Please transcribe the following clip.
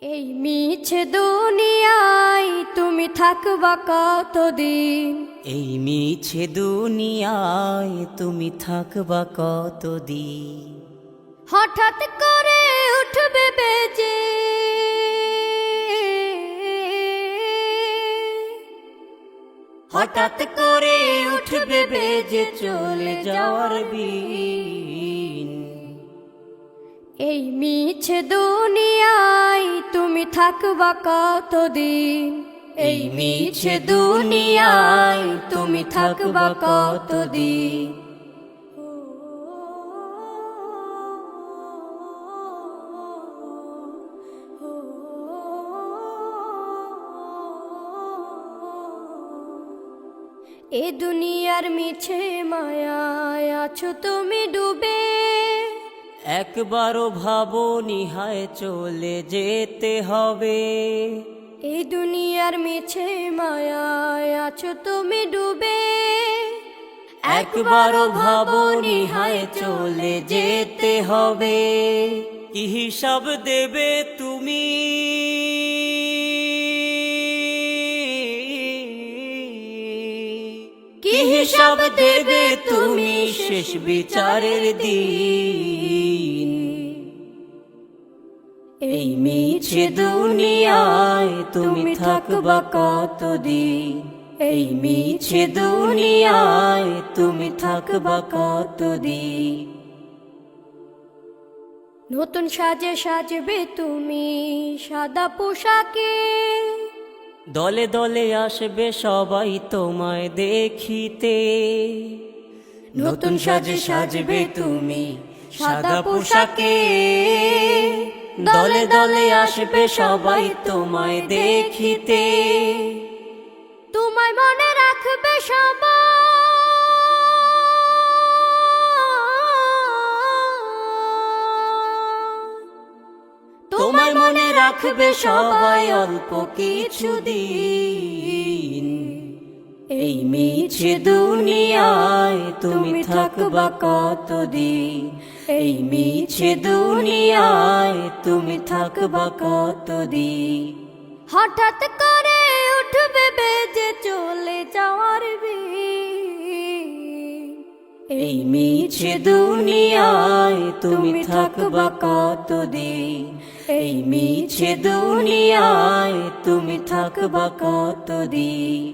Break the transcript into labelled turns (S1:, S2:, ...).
S1: এই মিছে দুনিয়ায় তুমি থাকবা কতদিন?
S2: এই মিছে দুনিয়ায় তুমি থাকবা কতদিন?
S1: হঠাৎ করে উঠবে বেজে
S2: হঠাৎ করে উঠবে বেজে চলে যাওয়ার বিন।
S1: এই মিছে দুনিয়ায় তুমি থাকবা কতদিন?
S2: এই মিছে দুনিয়ায় তুমি থাকবা কতদিন?
S1: এ দুনিয়ার মিছে মায়ায় আছো তুমি ডুবে,
S2: একবারও ভাবো নিহায় চলে যেতে হবে।
S1: এই দুনিয়ার মিছে মায়ায় আছো তুমি ডুবে,
S2: একবারও ভাবো নিহায় চলে যেতে হবে। কি হিসাব দেবে তুমি? কি হিসাব দেবে তুমি শেষ বিচারের দিন? এই মিছে দুনিয়ায় তুমি থাকবা কতদিন? এই মিছে দুনিয়ায় তুমি থাকবা কতদিন?
S1: নতুন সাজে সাজবে তুমি সাদা পোশাকে,
S2: দলে দলে আসবে সবাই তোমায় দেখিতে। নতুন সাজে সাজবে তুমি সাদা পোশাকে, দলে দলে আসবে সবাই তোমায় দেখিতে।
S1: তোমায় মনে রাখবে সবাই,
S2: তোমায় মনে রাখবে সবাই অল্প কিছুদিন। এই মিছে দুনিয়ায় তুমি থাকবা কতদিন? এই মিছে দুনিয়ায় তুমি থাকবা কতদিন?
S1: হঠাৎ করে উঠবে বেজে চলে যাওয়ার বিন।
S2: এই মিছে দুনিয়ায় তুমি থাকবা কতদিন? এই মিছে দুনিয়ায় তুমি থাকবা কতদিন?